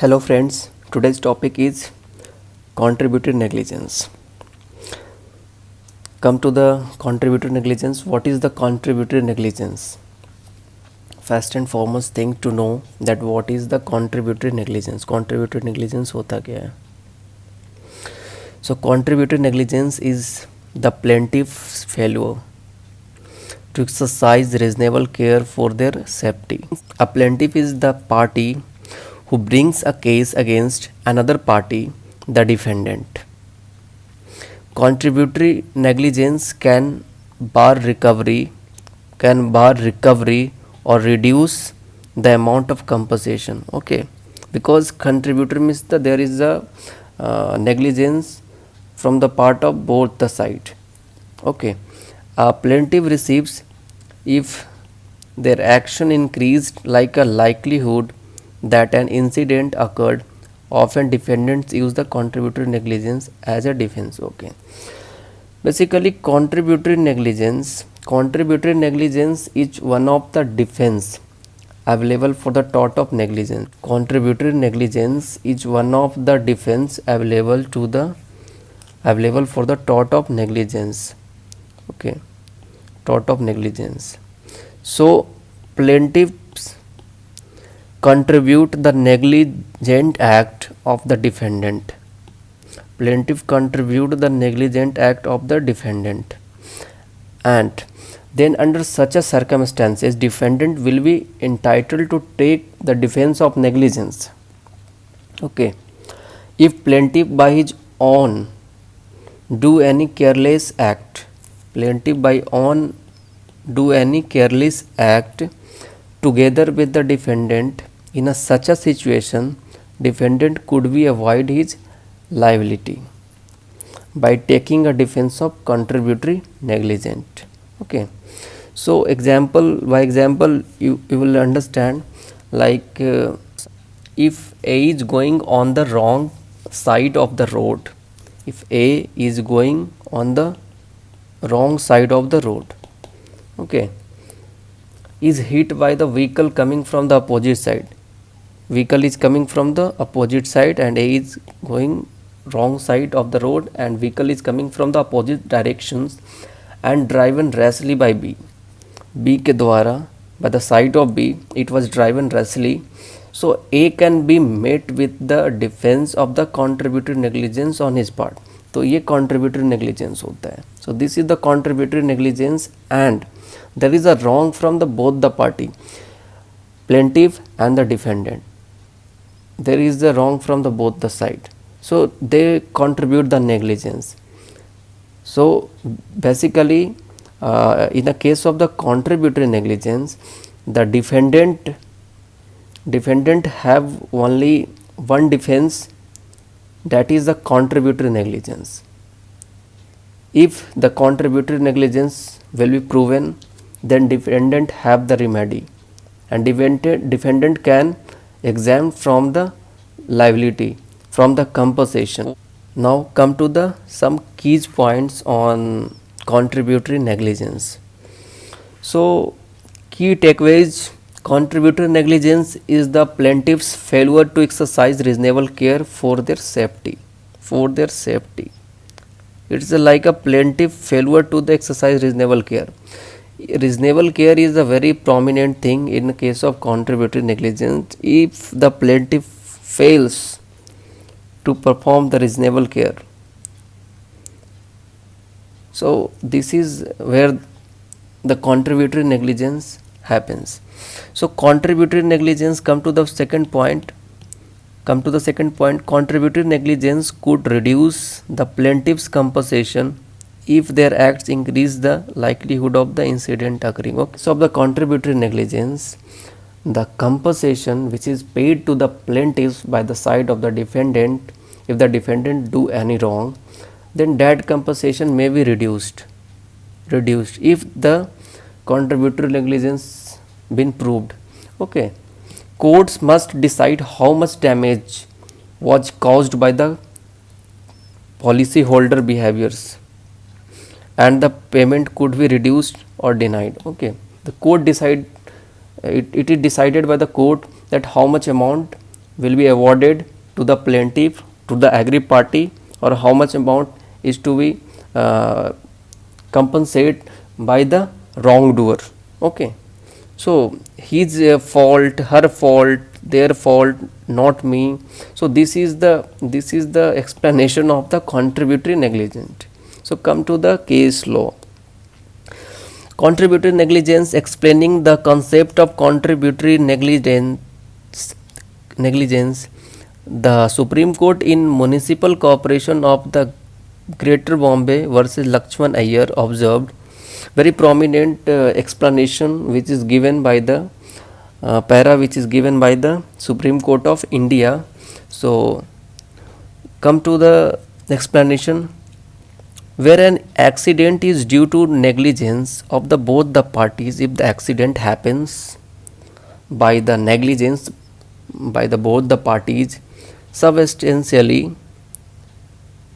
Hello friends, today's topic is contributory negligence. Come to the contributory negligence. What is the contributory negligence? First and foremost thing to know that what is the contributory negligence. Contributory negligence होता क्या है? So contributory negligence is the plaintiff's failure to exercise reasonable care for their safety. A plaintiff is the party who brings a case against another party, the defendant. Contributory negligence can bar recovery or reduce the amount of compensation. Okay, because contributory means there is a negligence from the part of both the side. Okay, a plaintiff receives if their action increased like a likelihood that an incident occurred. Often defendants use the contributory negligence as a defense. Okay, basically contributory negligence is one of the defense available for the tort of negligence. Contributory negligence is one of the defense available for the tort of negligence. Okay, tort of negligence. So plaintiffs contribute the negligent act of the defendant. Plaintiff contribute the negligent act of the defendant, and then under such a circumstances defendant will be entitled to take the defense of negligence. Okay, if plaintiff by his own do any careless act, together with the defendant, in such a situation defendant could be avoid his liability by taking a defense of contributory negligence. Okay, so by example you will understand, like if A is going on the wrong side of the road, okay, is hit by the vehicle coming from the opposite side. Vehicle is coming from the opposite side and A is going wrong side of the road, and vehicle is coming from the opposite directions and driven rashly by B के द्वारा, by the side of B it was driven rashly. So A can be met with the defense of the contributory negligence on his part. तो ये contributory negligence होता है. So this is the contributory negligence, and there is a wrong from the both the party, plaintiff and the defendant. There is the wrong from the both the side, so they contribute the negligence. So basically in the case of the contributory negligence, the defendant have only one defense, that is the contributory negligence. If the contributory negligence will be proven, then defendant have the remedy, and defendant can exempt from the liability, from the compensation. Now come to the some key points on contributory negligence. So key takeaways: contributory negligence is the plaintiff's failure to exercise reasonable care for their safety. It's like a plaintiff failure to the exercise reasonable care. Reasonable care is a very prominent thing in the case of contributory negligence. If the plaintiff fails to perform the reasonable care, so this is where the contributory negligence happens. So contributory negligence, come to the second point. Contributory negligence could reduce the plaintiff's compensation if their acts increase the likelihood of the incident occurring. Okay, so of the contributory negligence, the compensation which is paid to the plaintiffs by the side of the defendant, if the defendant do any wrong, then that compensation may be reduced if the contributory negligence been proved. Okay, courts must decide how much damage was caused by the policy holder behaviors, and the payment could be reduced or denied. Okay, the court it is decided by the court that how much amount will be awarded to the plaintiff, to the aggrieved party, or how much amount is to be compensated by the wrongdoer. Okay, so his fault, her fault, their fault, not me. So this is the explanation of the contributory negligence. So come to the case law. Contributory negligence, explaining the concept of contributory negligence, the Supreme Court in Municipal Corporation of the Greater Bombay versus Lakshman Iyer observed very prominent explanation which is given by the para which is given by the Supreme Court of India. So come to the explanation. Where an accident is due to negligence of the both the parties, if the accident happens by the negligence by the both the parties, substantially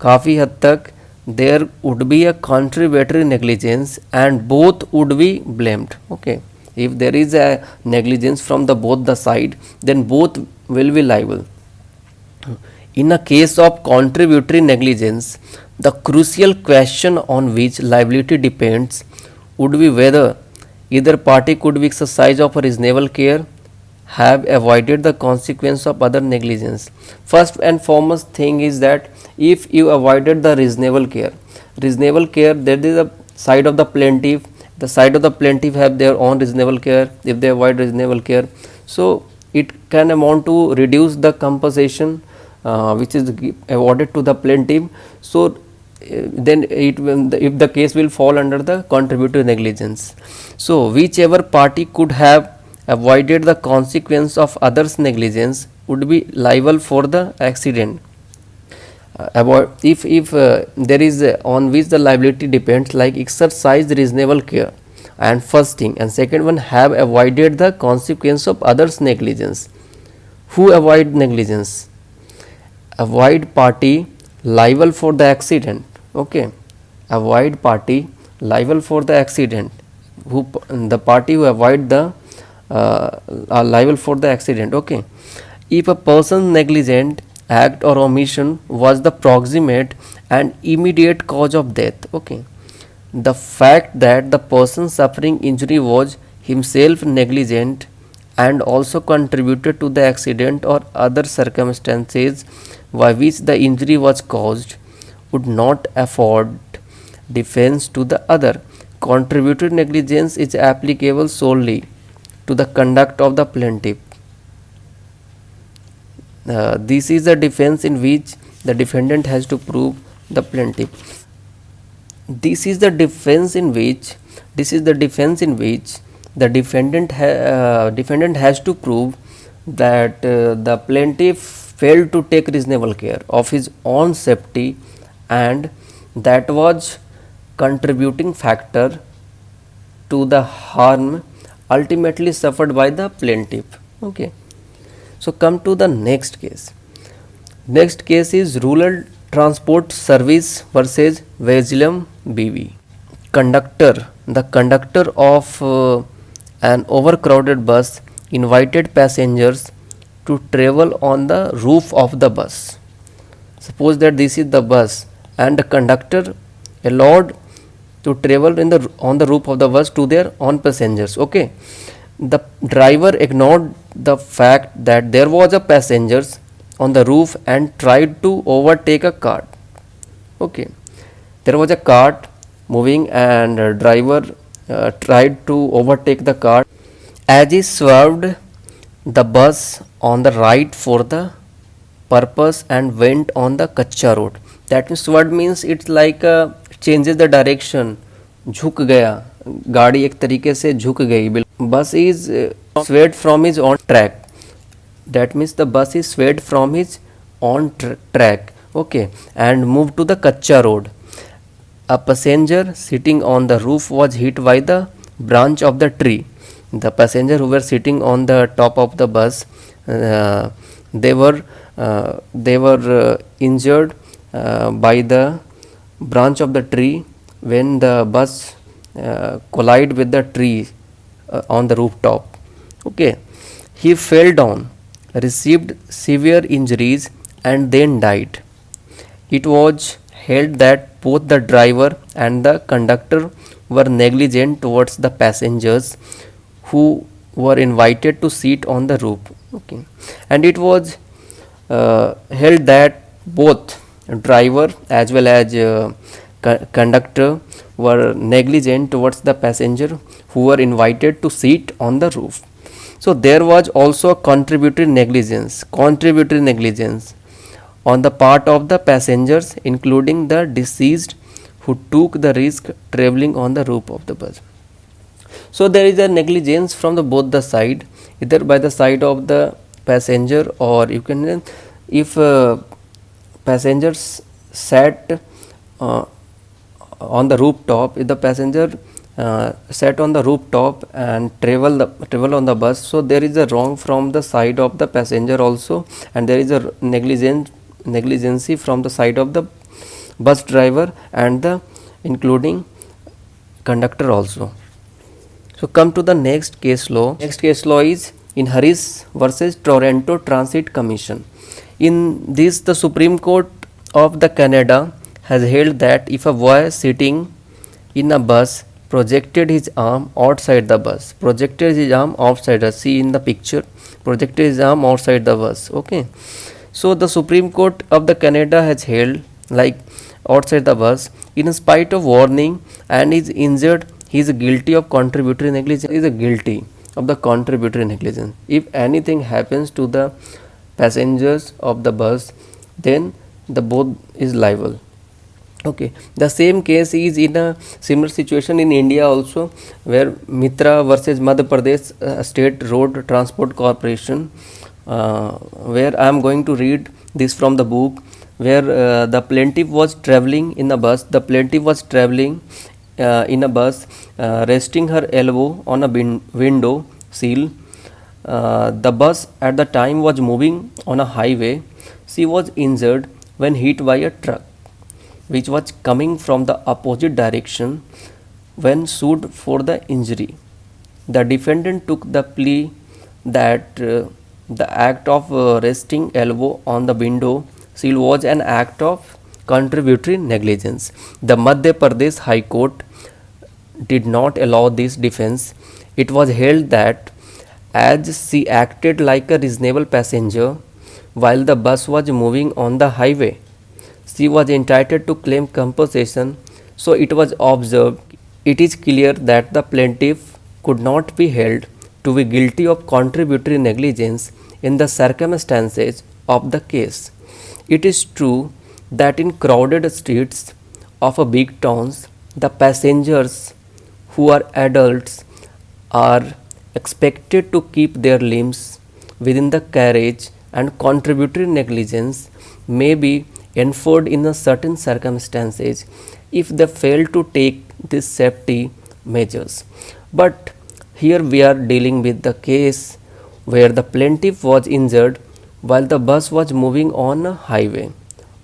काफ़ी हद तक there would be a contributory negligence and both would be blamed. Okay, if there is a negligence from the both the side, then both will be liable. In a case of contributory negligence, the crucial question on which liability depends would be whether either party could be exercise of a reasonable care, have avoided the consequence of other negligence. First and foremost thing is that if you avoided the reasonable care, that is the side of the plaintiff, the side of the plaintiff have their own reasonable care. If they avoid reasonable care, so it can amount to reduce the compensation which is awarded to the plaintiff. So then it will, if the case will fall under the contributory negligence. So whichever party could have avoided the consequence of others negligence would be liable for the accident. If there is on which the liability depends, like exercise reasonable care, and first thing, and second one, have avoided the consequence of others negligence. Who avoid negligence? Avoid party liable for the accident. Okay, avoid party liable for the accident. Who the party who avoid the are liable for the accident. Okay, if a person's negligent act or omission was the proximate and immediate cause of death. Okay, the fact that the person suffering injury was himself negligent and also contributed to the accident or other circumstances by which the injury was caused would not afford defense to the other. Contributory negligence is applicable solely to the conduct of the plaintiff. This is the defense in which the defendant has to prove the plaintiff. This is the defense in which the defendant has to prove that the plaintiff failed to take reasonable care of his own safety, and that was contributing factor to the harm ultimately suffered by the plaintiff. Okay, so come to the next case. Next case is Rural Transport Service versus Vazilum BV. The conductor of an overcrowded bus invited passengers to travel on the roof of the bus. Suppose that this is the bus and the conductor allowed to travel on the roof of the bus to their own passengers. Okay, the driver ignored the fact that there was a passengers on the roof and tried to overtake a cart. Okay, there was a cart moving and driver tried to overtake the cart. As he swerved the bus on the right for the purpose and went on the कच्चा road. That means swerved means it's like changes the direction. झुक गया, गाड़ी एक तरीके से झुक गई. Bus is swayed from his own track. That means the bus is swayed from his own track. Okay, and moved to the कच्चा road. A passenger sitting on the roof was hit by the branch of the tree. The passenger who were sitting on the top of the bus, they were injured by the branch of the tree when the bus collide with the tree on the rooftop. Okay, he fell down received severe injuries and then died. It was held that both the driver and the conductor were negligent towards the passengers who were invited to sit on the roof. Okay, and it was held that both driver as well as conductor were negligent towards the passenger who were invited to sit on the roof. So there was also contributory negligence on the part of the passengers, including the deceased who took the risk traveling on the roof of the bus. So there is a negligence from the both the side, either by the side of the passenger, or you can, if passengers sat on the rooftop, if the passenger sat on the rooftop and travel on the bus, so there is a wrong from the side of the passenger also, and there is a negligency from the side of the bus driver and the including conductor also. So come to the next case law. Next case law is in Harris versus Toronto Transit Commission. In this, the Supreme Court of the Canada has held that if a boy sitting in a bus projected his arm outside the bus, see in the picture, projected his arm outside the bus. Okay, so the Supreme Court of the Canada has held like outside the bus, in spite of warning, and is injured, he is guilty of contributory negligence. He is guilty of the contributory negligence. If anything happens to the passengers of the bus, then the both is liable. Okay, the same case is in a similar situation in India also, where Mitra versus Madhya Pradesh State Road Transport Corporation, where I am going to read this from the book, where the plaintiff was traveling in a bus. The plaintiff was traveling in a bus, resting her elbow on a window sill. The bus at the time was moving on a highway. She was injured when hit by a truck which was coming from the opposite direction. When sued for the injury, the defendant took the plea that the act of resting elbow on the window sill was an act of contributory negligence. The Madhya Pradesh High Court did not allow this defense. It was held that as she acted like a reasonable passenger while the bus was moving on the highway, she was entitled to claim compensation. So it was observed, it is clear that the plaintiff could not be held to be guilty of contributory negligence in the circumstances of the case. It is true that in crowded streets of a big towns, the passengers who are adults are expected to keep their limbs within the carriage, and contributory negligence may be inferred in a certain circumstances if they fail to take these safety measures. But here we are dealing with the case where the plaintiff was injured while the bus was moving on a highway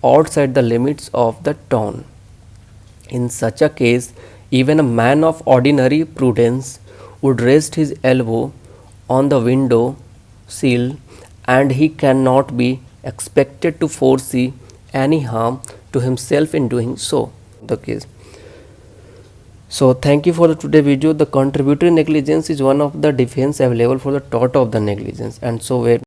outside the limits of the town. In such a case, even a man of ordinary prudence would rest his elbow on the window sill, and he cannot be expected to foresee any harm to himself in doing so. The case. So thank you for the today video. The contributory negligence is one of the defense available for the tort of the negligence, and so where